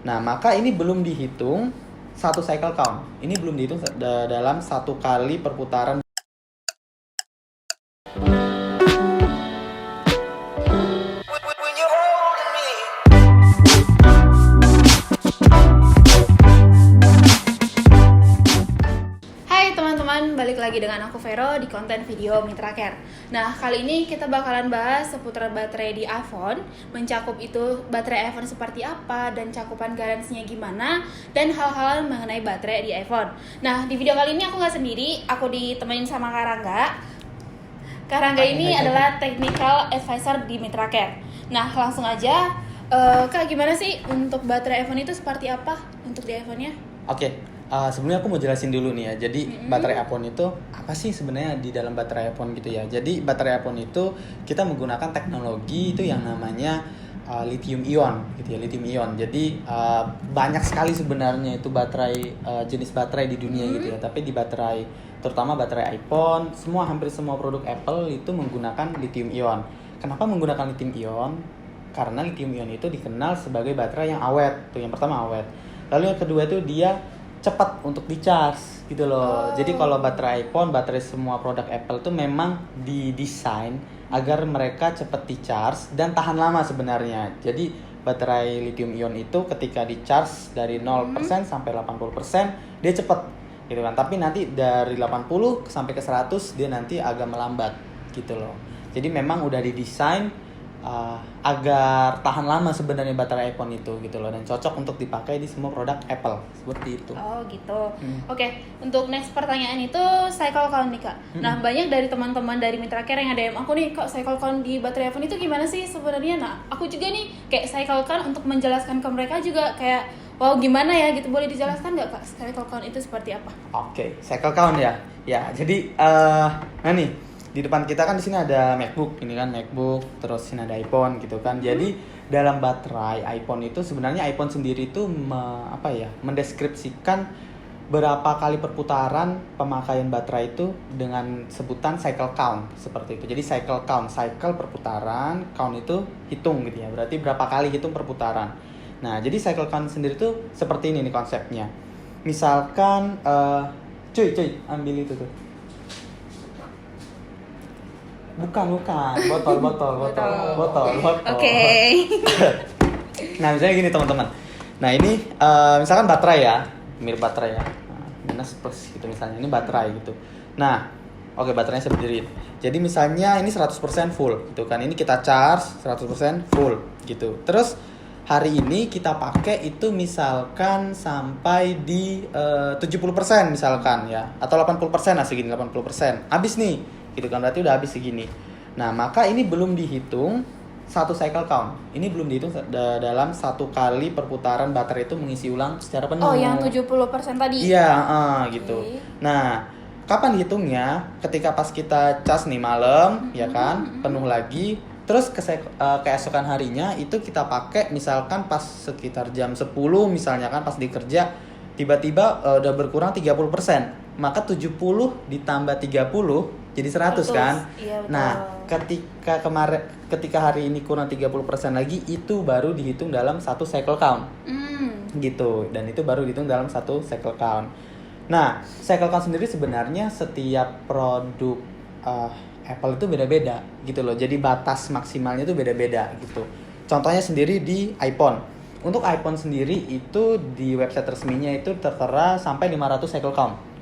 Nah, maka ini belum dihitung satu cycle count. Ini belum dihitung dalam satu kali perputaran. Balik lagi dengan aku Vero di konten video Mitra Care. Nah, kali ini kita bakalan bahas seputar baterai di iPhone, mencakup itu baterai iPhone seperti apa dan cakupan garansinya gimana, dan hal-hal mengenai baterai di iPhone. Nah, di video kali ini aku nggak sendiri, aku ditemenin sama Karangga. Karangga ini adalah technical advisor di Mitra Care. Nah, langsung aja, Kak, gimana sih untuk baterai iPhone itu seperti apa untuk di iPhone-nya? Oke. Sebenarnya aku mau jelasin dulu nih ya. Jadi baterai iPhone itu apa sih sebenarnya di dalam baterai iPhone gitu ya. Jadi baterai iPhone itu kita menggunakan teknologi itu yang namanya lithium ion gitu ya, lithium ion. Jadi banyak sekali sebenarnya itu baterai jenis baterai di dunia gitu ya. Tapi di baterai, terutama baterai iPhone, hampir semua produk Apple itu menggunakan lithium ion. Kenapa menggunakan lithium ion? Karena lithium ion itu dikenal sebagai baterai yang awet. Tuh yang pertama awet. Lalu yang kedua itu dia cepat untuk di-charge gitu loh. Jadi kalau baterai iPhone, baterai semua produk Apple tuh memang didesain agar mereka cepat di-charge dan tahan lama sebenarnya. Jadi baterai lithium ion itu ketika di-charge dari 0% sampai 80% dia cepat gitu kan. Tapi nanti dari 80 sampai ke 100 dia nanti agak melambat gitu loh. Jadi memang udah didesain agar tahan lama sebenarnya baterai iPhone itu gitu loh, dan cocok untuk dipakai di semua produk Apple seperti itu. Oh gitu. Oke, untuk next pertanyaan itu cycle count nih Kak. Nah, banyak dari teman-teman dari Mitra Care yang DM aku nih, Kak, cycle count di baterai iPhone itu gimana sih sebenarnya? Nah, aku juga nih kayak cycle count untuk menjelaskan ke mereka juga kayak wow, gimana ya gitu, boleh dijelaskan nggak Kak cycle count itu seperti apa? Oke, cycle count ya. Ya, jadi nah nih di depan kita kan di sini ada MacBook, ini kan MacBook, terus sini ada iPhone gitu kan. Jadi dalam baterai iPhone itu sebenarnya iPhone sendiri itu mendeskripsikan berapa kali perputaran pemakaian baterai itu dengan sebutan cycle count seperti itu. Jadi cycle count, cycle perputaran, count itu hitung gitu ya. Berarti berapa kali hitung perputaran. Nah, jadi cycle count sendiri itu seperti ini nih konsepnya. Misalkan cuy, ambil itu tuh. Bukan, botol. Oke. Nah, misalnya gini teman-teman. Nah, ini misalkan baterai ya, mirip baterai ya. Nah, minus plus gitu misalnya. Ini baterai gitu. Nah, oke, baterainya saya berdiri. Jadi misalnya ini 100% full gitu kan. Ini kita charge 100% full gitu. Terus hari ini kita pakai itu misalkan sampai di 70% misalkan ya, atau 80% lah, segini 80%. Habis nih gitu kan, berarti udah habis segini. Nah, maka ini belum dihitung satu cycle count. Ini belum dihitung dalam satu kali perputaran baterai itu mengisi ulang secara penuh. Oh, yang 70% tadi? Iya, gitu. Nah, kapan hitungnya? Ketika pas kita cas nih malam, ya kan, penuh lagi. Terus keesokan harinya itu kita pakai misalkan pas sekitar jam 10 misalnya kan, pas di kerja, tiba-tiba udah berkurang 30%. Maka 70 ditambah 30 jadi 100 kan? Iya, betul. Nah, ketika hari ini kurang 30% lagi, itu baru dihitung dalam satu cycle count. Gitu. Dan itu baru dihitung dalam satu cycle count. Nah, cycle count sendiri sebenarnya setiap produk Apple itu beda-beda gitu loh. Jadi batas maksimalnya itu beda-beda gitu. Contohnya sendiri di iPhone. Untuk iPhone sendiri itu di website resminya itu tertera sampai 500 cycle count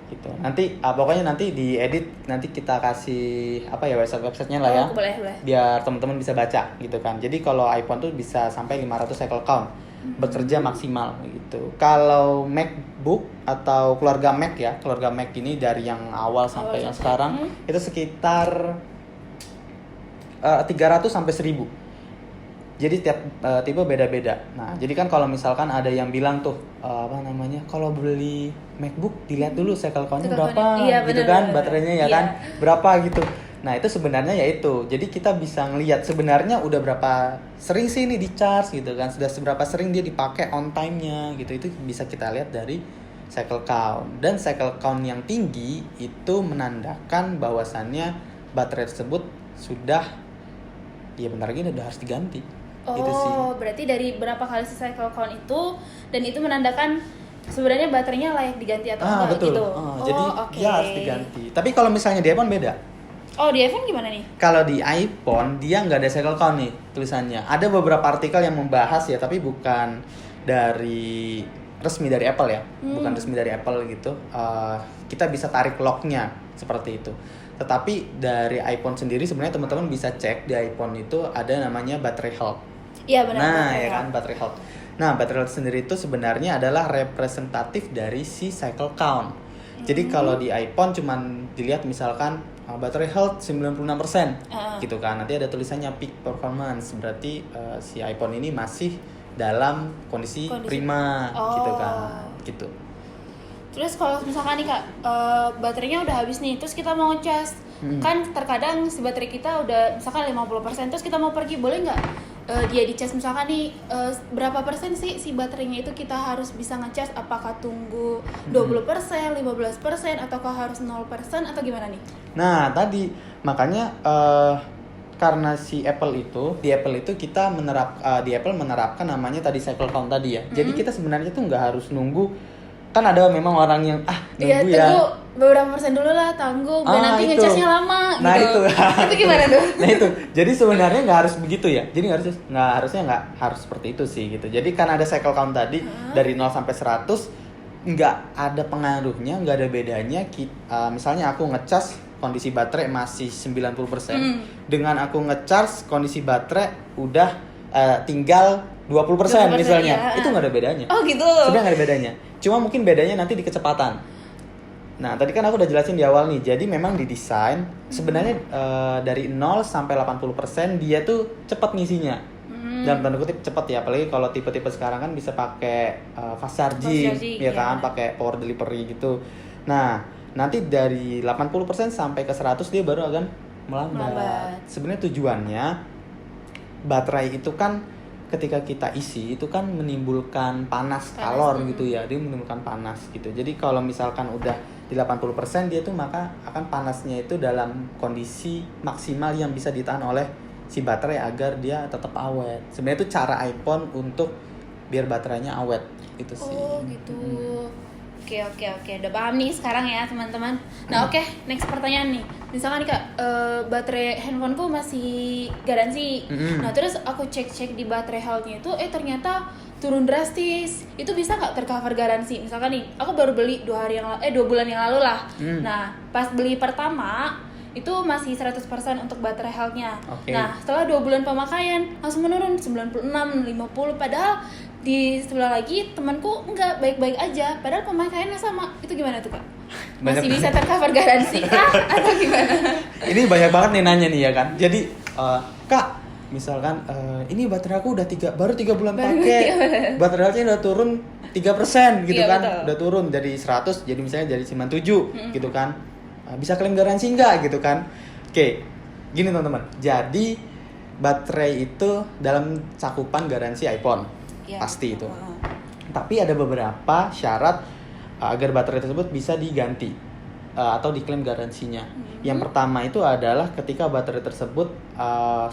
gitu. Nanti pokoknya nanti diedit, nanti kita kasih website-nya lah ya. Boleh. Biar teman-teman bisa baca gitu kan. Jadi kalau iPhone tuh bisa sampai 500 cycle count. Bekerja maksimal gitu. Kalau MacBook atau keluarga Mac ya, keluarga Mac ini dari yang awal sampai yang sekarang itu sekitar 300 sampai 1000. Jadi tiap tipe beda-beda. Nah, jadi kan kalau misalkan ada yang bilang tuh kalau beli MacBook dilihat dulu cycle count-nya berapa, iya, gitu bener, kan, bener. baterainya ya kan, berapa gitu. Nah, itu sebenarnya ya itu. Jadi kita bisa ngelihat sebenarnya udah berapa sering sih ini di-charge gitu kan, sudah seberapa sering dia dipakai on time-nya gitu. Itu bisa kita lihat dari cycle count. Dan cycle count yang tinggi itu menandakan bahwasannya baterai tersebut sudah bentar lagi udah harus diganti. Itu sih. Oh, berarti dari berapa kali si cycle count itu dan itu menandakan sebenarnya baterainya layak diganti atau enggak Betul. gitu. Jadi oke. dia harus diganti. Tapi kalau misalnya di iPhone beda. Oh, di iPhone gimana nih? Kalau di iPhone dia nggak ada cycle count nih tulisannya. Ada beberapa artikel yang membahas ya, tapi bukan dari resmi dari Apple ya, bukan resmi dari Apple gitu. Kita bisa tarik lognya seperti itu. Tetapi dari iPhone sendiri sebenarnya teman-teman bisa cek di iPhone itu ada namanya battery health. Iya benar. Nah, benar. ya kan battery health. Nah, battery health sendiri itu sebenarnya adalah representatif dari si cycle count. Jadi kalau di iPhone cuman dilihat misalkan battery health 96% gitu kan. Nanti ada tulisannya peak performance. Berarti si iPhone ini masih dalam kondisi prima gitu kan. Gitu. Terus kalau misalkan nih Kak, baterainya udah habis nih, terus kita mau ngecas. Kan terkadang si baterai kita udah misalkan 50%, terus kita mau pergi, boleh nggak dia dicas misalkan nih berapa persen sih si baterainya itu kita harus bisa ngecas? Apakah tunggu 20%, 15%, ataukah harus 0% atau gimana nih? Nah, tadi makanya karena si Apple itu kita di Apple menerapkan namanya tadi cycle count tadi ya. Jadi kita sebenarnya tuh nggak harus nunggu. Kan ada memang orang yang nunggu ya. Tunggu beberapa persen dulu lah, tanggung dan nanti itu. ngecasnya lama Nah, gitu. Itu gimana tuh? Nah itu, jadi sebenarnya nggak harus begitu ya. Jadi harusnya nggak harus seperti itu sih gitu. Jadi kan ada cycle count tadi dari 0 sampai 100 nggak ada pengaruhnya, nggak ada bedanya. Misalnya aku ngecas kondisi baterai masih 90%, dengan aku ngecharge kondisi baterai udah tinggal 20% misalnya, itu nggak ada bedanya. Oh gitu. Sebenarnya nggak ada bedanya. Cuma mungkin bedanya nanti di kecepatan. Nah, tadi kan aku udah jelasin di awal nih. Jadi memang didesain sebenarnya dari 0 sampai 80% dia tuh cepat ngisinya. Dalam tanda kutip cepat ya, apalagi kalau tipe-tipe sekarang kan bisa pakai fast charging, ya kan, pakai power delivery gitu. Nah, nanti dari 80% sampai ke 100 dia baru akan melambat. Sebenarnya tujuannya baterai itu kan ketika kita isi itu kan menimbulkan panas kalor gitu ya, dia menimbulkan panas gitu. Jadi kalau misalkan udah di 80% dia tuh maka akan panasnya itu dalam kondisi maksimal yang bisa ditahan oleh si baterai agar dia tetap awet. Sebenarnya itu cara iPhone untuk biar baterainya awet itu sih. Oh gitu. Oke, udah paham nih sekarang ya teman-teman. Nah oke, next pertanyaan nih. Misalkan nih Kak, baterai handphoneku masih garansi. Nah terus aku cek di baterai health-nya itu, ternyata turun drastis. Itu bisa nggak tercover garansi? Misalkan nih, aku baru beli 2 bulan yang lalu lah. Nah pas beli pertama itu masih 100% untuk baterai health-nya. Nah setelah 2 bulan pemakaian langsung menurun 96, 50. Padahal di sebelah lagi temanku enggak, baik-baik aja, padahal pemakaiannya sama. Itu gimana tuh Kak? Masih bisa tercover garansi kah atau gimana? Ini banyak banget nih nanya nih ya kan. Jadi Kak, misalkan ini baterai aku baru 3 bulan pakai, baterainya udah turun 3% gitu kan. Betul. Udah turun dari 100 jadi misalnya jadi 97 gitu kan. Bisa klaim garansi enggak gitu kan. Oke, gini teman-teman. Jadi baterai itu dalam cakupan garansi iPhone. Pasti itu. Tapi ada beberapa syarat agar baterai tersebut bisa diganti atau diklaim garansinya. Yang pertama itu adalah ketika baterai tersebut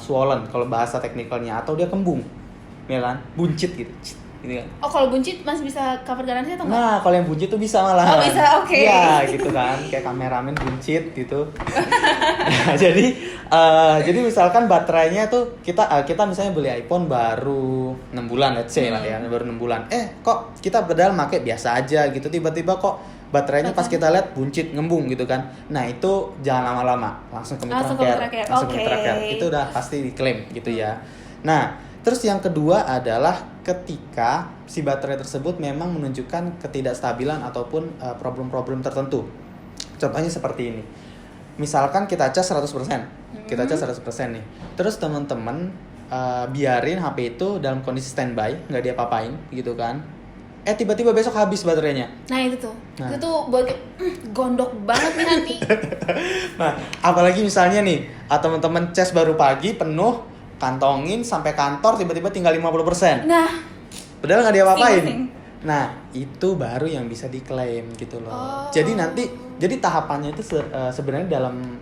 swollen kalau bahasa teknikalnya, atau dia kembung, ya kan, buncit gitu. Gitu kan. Oh kalau buncit masih bisa cover garansi atau enggak? Nah kalau yang buncit tuh bisa malah. Oh bisa, oke. Iya gitu kan, kayak kameramen buncit gitu. Nah, jadi misalkan baterainya tuh kita misalnya beli iPhone baru 6 bulan let's say lah ya, baru 6 bulan. Kok kita padahal pakai biasa aja gitu, tiba-tiba kok baterainya pas kita lihat buncit, ngembung gitu kan. Nah itu jangan lama-lama, langsung ke Mitra Care. Langsung ke Mitra Care. Itu udah pasti diklaim gitu ya. Nah terus yang kedua adalah ketika si baterai tersebut memang menunjukkan ketidakstabilan ataupun problem-problem tertentu. Contohnya seperti ini. Misalkan kita cas 100%. Kita cas 100% nih. Terus teman-teman biarin HP itu dalam kondisi standby, nggak diapa-apain gitu kan. Tiba-tiba besok habis baterainya. Nah itu tuh. Itu tuh buat gondok banget nih nanti. Nah, apalagi misalnya nih, teman-teman cas baru pagi penuh, kantongin sampai kantor tiba-tiba tinggal 50%. Nah, padahal nggak diapa-apain. Nah, itu baru yang bisa diklaim gitu loh. Jadi tahapannya itu sebenarnya dalam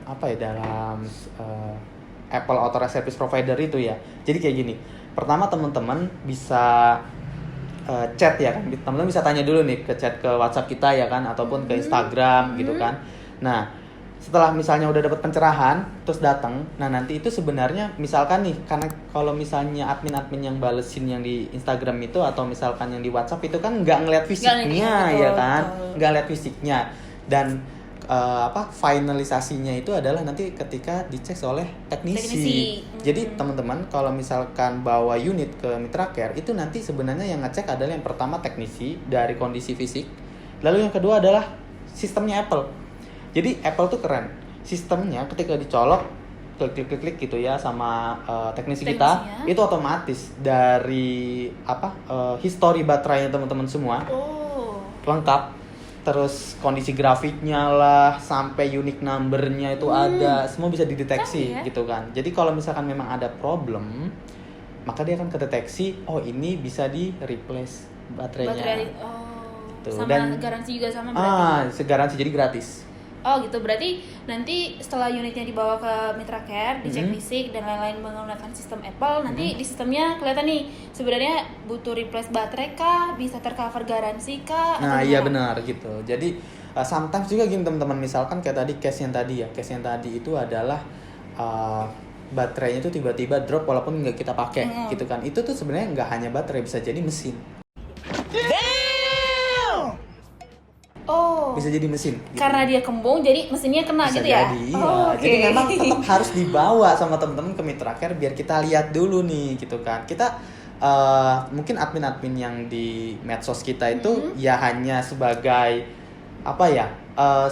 Apple Authorized Service Provider itu ya. Jadi kayak gini. Pertama teman-teman bisa chat ya kan, teman-teman bisa tanya dulu nih ke chat ke WhatsApp kita ya kan, ataupun ke Instagram gitu kan. Nah setelah misalnya udah dapat pencerahan terus datang, nah nanti itu sebenarnya misalkan nih, karena kalau misalnya admin-admin yang balesin yang di Instagram itu atau misalkan yang di WhatsApp itu kan nggak ngeliat fisiknya betul, ya kan, betul. nggak ngeliat fisiknya, dan finalisasinya itu adalah nanti ketika dicek oleh teknisi. Jadi teman-teman kalau misalkan bawa unit ke Mitra Care itu nanti sebenarnya yang ngecek adalah yang pertama teknisi dari kondisi fisik, lalu yang kedua adalah sistemnya Apple. Jadi Apple tuh keren, sistemnya ketika dicolok klik gitu ya sama teknisi kita, itu otomatis dari history baterainya teman-teman semua lengkap. Terus kondisi grafiknya lah, sampai unique numbernya itu ada, semua bisa dideteksi ya? gitu kan. Jadi kalau misalkan memang ada problem, maka dia akan kedeteksi, oh ini bisa di replace baterainya. Sama dan garansi juga sama berarti. Garansi jadi gratis. Oh gitu, berarti nanti setelah unitnya dibawa ke Mitra Care, dicek fisik dan lain-lain menggunakan sistem Apple, nanti di sistemnya kelihatan nih sebenarnya butuh replace baterai kah, bisa tercover garansi kah? Nah iya benar gitu. Jadi sometimes juga gini teman-teman, misalkan kayak tadi case yang tadi itu adalah baterainya itu tiba-tiba drop walaupun nggak kita pakai gitu kan. Itu tuh sebenarnya nggak hanya baterai, bisa jadi mesin. Bisa jadi mesin gitu. Karena dia kembung jadi mesinnya kena bisa gitu ya? Jadi, iya. Jadi memang tetap harus dibawa sama teman-teman ke Mitra Care biar kita lihat dulu nih gitu kan. Kita mungkin admin-admin yang di medsos kita itu ya hanya sebagai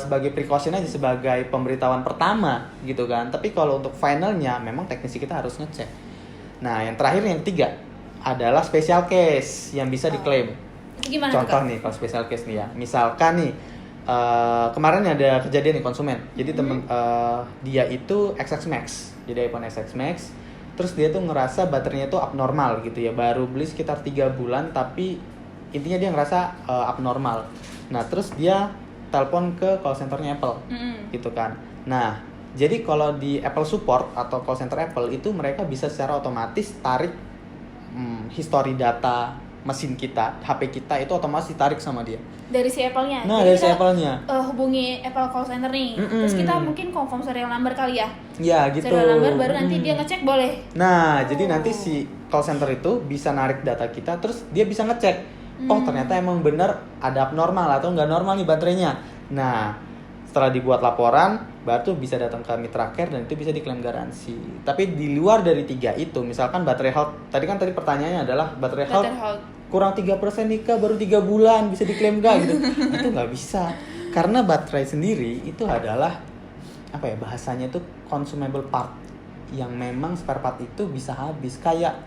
sebagai precaution aja, sebagai pemberitahuan pertama gitu kan. Tapi kalau untuk finalnya memang teknisi kita harus ngecek. Nah yang terakhir yang ketiga adalah special case yang bisa diklaim. Gimana contoh nih kalau special case nih ya, misalkan nih kemarin ada kejadian nih konsumen, jadi dia itu XX Max, jadi iPhone XX Max, terus dia tuh ngerasa baterainya tuh abnormal gitu ya, baru beli sekitar 3 bulan tapi intinya dia ngerasa abnormal. Nah terus dia telepon ke call centernya Apple gitu kan. Nah jadi kalau di Apple Support atau call center Apple itu mereka bisa secara otomatis tarik history data mesin kita, HP kita itu otomatis ditarik sama dia. Dari si Apple-nya? Nah, dari si Apple-nya. Hubungi Apple call center nih. Terus kita mungkin confirm serial number kali ya? Iya, gitu. Serial number baru nanti dia ngecek boleh? Nah, jadi nanti si call center itu bisa narik data kita, terus dia bisa ngecek. Oh, ternyata emang bener ada abnormal atau nggak normal nih baterainya. Nah, setelah dibuat laporan, baru tuh bisa datang ke Mitra Care dan itu bisa diklaim garansi. Tapi di luar dari 3 itu, misalkan baterai health, tadi pertanyaannya adalah baterai health kurang 3% nih Kak, baru 3 bulan bisa diklaim gak gitu. Itu nggak bisa. Karena baterai sendiri itu adalah bahasanya itu consumable part, yang memang spare part itu bisa habis kayak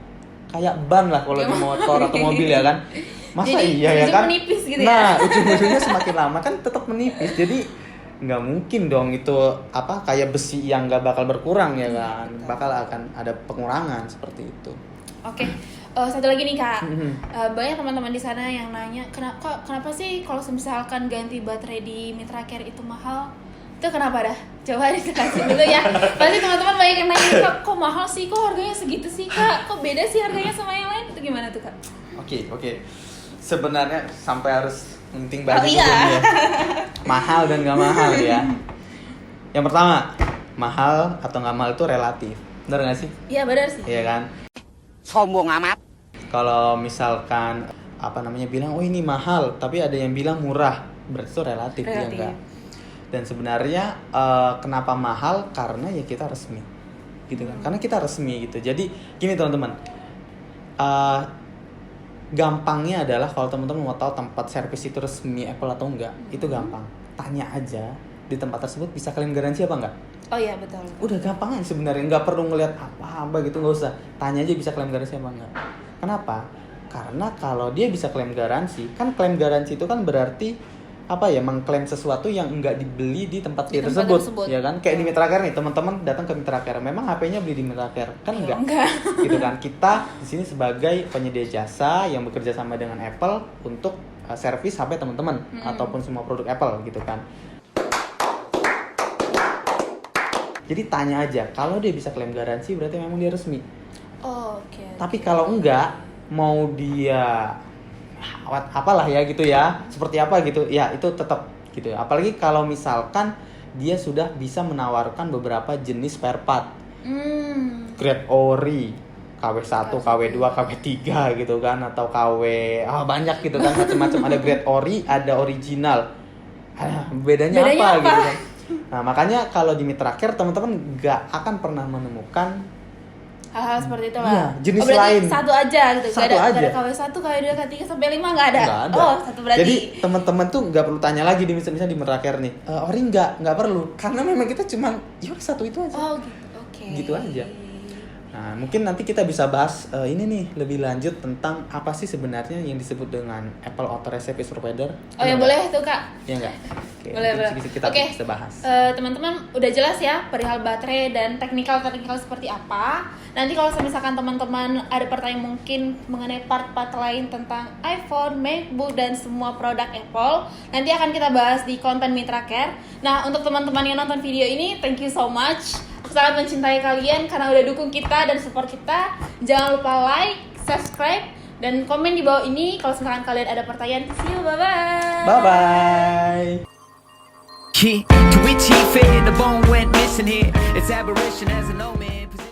ban lah kalau di motor atau mobil ya kan. Masa jadi, iya ya kan? Menipis gitu nah, ujung-ujungnya semakin lama kan tetap menipis. Jadi nggak mungkin dong itu kayak besi yang nggak bakal berkurang ya kan, bakal akan ada pengurangan seperti itu. Oke. Satu lagi nih Kak, banyak teman-teman di sana yang nanya kenapa sih kalau misalkan ganti baterai di Mitra Care itu mahal? Itu kenapa dah? Coba dijelasin dulu ya. Pasti teman-teman banyak yang nanya, kok mahal sih, kok harganya segitu sih Kak, kok beda sih harganya sama yang lain? Itu gimana tuh Kak? Oke. Sebenarnya sampai harus penting banget ya. Mahal dan nggak mahal ya. Yang pertama, mahal atau nggak mahal itu relatif, benar nggak sih? Iya benar sih. Iya kan? Sombong amat. Kalau misalkan bilang oh ini mahal, tapi ada yang bilang murah, berarti itu relatif. Ya enggak. Dan sebenarnya kenapa mahal? Karena ya kita resmi, gitu kan? Karena kita resmi gitu. Jadi gini teman-teman, gampangnya adalah kalau teman-teman mau tahu tempat servis itu resmi Apple atau enggak, itu gampang. Tanya aja di tempat tersebut bisa klaim garansi apa enggak? Oh iya betul. Udah gampang aja sebenarnya, nggak perlu ngeliat apa-apa gitu, nggak usah. Tanya aja bisa klaim garansi apa enggak. Kenapa? Karena kalau dia bisa klaim garansi, kan klaim garansi itu kan berarti mengklaim sesuatu yang enggak dibeli di tempat tersebut, ya kan? Kayak di Mitra Care nih, teman-teman datang ke Mitra Care, memang HP-nya beli di Mitra Care, kan enggak? Gitu kan? Kita di sini sebagai penyedia jasa yang bekerja sama dengan Apple untuk servis HP teman-teman ataupun semua produk Apple gitu kan. Jadi tanya aja, kalau dia bisa klaim garansi berarti memang dia resmi. Oh, Oke. Tapi kalau enggak, mau dia apalah ya gitu ya, seperti apa gitu, ya itu tetap gitu ya. Apalagi kalau misalkan dia sudah bisa menawarkan beberapa jenis spare part, grade ori, KW1, KW2, KW3 gitu kan, atau KW banyak gitu kan, macam-macam. Ada grade ori, ada original. Bedanya apa gitu kan. Nah, makanya kalau di Mitra Care teman-teman nggak akan pernah menemukan hal-hal seperti itu lah. Iya, jenis berarti lain. Satu aja gitu. Satu Gak aja. ada KW1, KW2, KW3 sampai 5 nggak ada. Nggak ada. Oh, satu berarti. Jadi teman-teman tuh nggak perlu tanya lagi di misalnya di Mitra Care nih. Ori nggak perlu, karena memang kita cuma satu itu aja. Oh gitu. Oke. Gitu aja. Nah, mungkin nanti kita bisa bahas ini nih lebih lanjut tentang apa sih sebenarnya yang disebut dengan Apple Authorized Service Provider. Oh ya boleh tuh Kak. Iya nggak? Oke, Boleh, boleh. kita Oke. bisa bahas. Teman-teman udah jelas ya perihal baterai dan teknikal seperti apa. Nanti kalau misalkan teman-teman ada pertanyaan mungkin mengenai part-part lain tentang iPhone, MacBook dan semua produk Apple, nanti akan kita bahas di konten Mitra Care. Nah, untuk teman-teman yang nonton video ini, thank you so much. Aku sangat mencintai kalian karena udah dukung kita dan support kita. Jangan lupa like, subscribe, dan komen di bawah ini kalau misalkan kalian ada pertanyaan. See you, bye-bye. Bye-bye. Yeah, can we chief it? The bone went missing here. It's aberration as an omen.